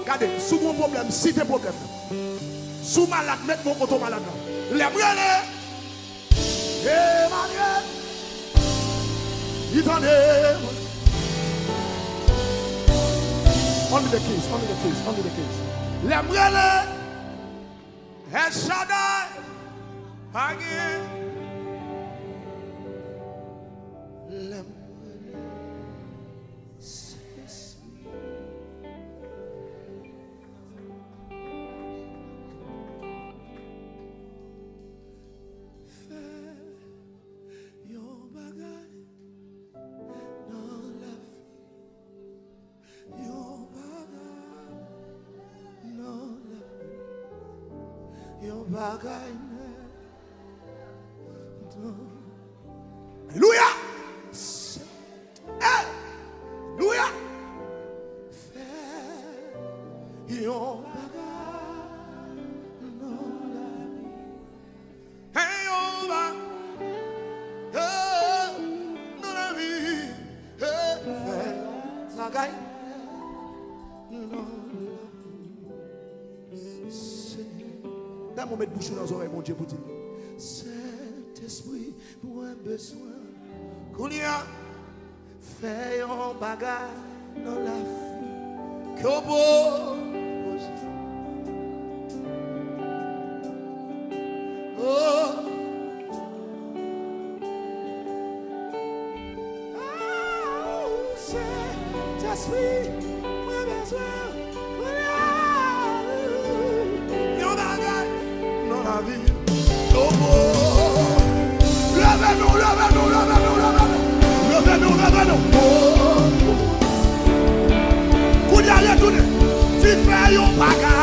Regardez, sous mon problème, si tes problèmes. Sous malade, mettre mon auto malade. Les brûlés. Emmanuel. Il t'en est. Only the keys, only the keys, only the keys. Les brûlés. El Shaddai. Again. Les Alléluia. Alléluia. Dame, on met bouche dans les oreilles, mon Dieu, pour dire. Saint-Esprit, pour un besoin. Kounia, fais un bagage dans la vie. Kobo. Oh. Saint-Esprit, pour un besoin. Levez-nous. Vous y allez tourner. Tu fais un bagage.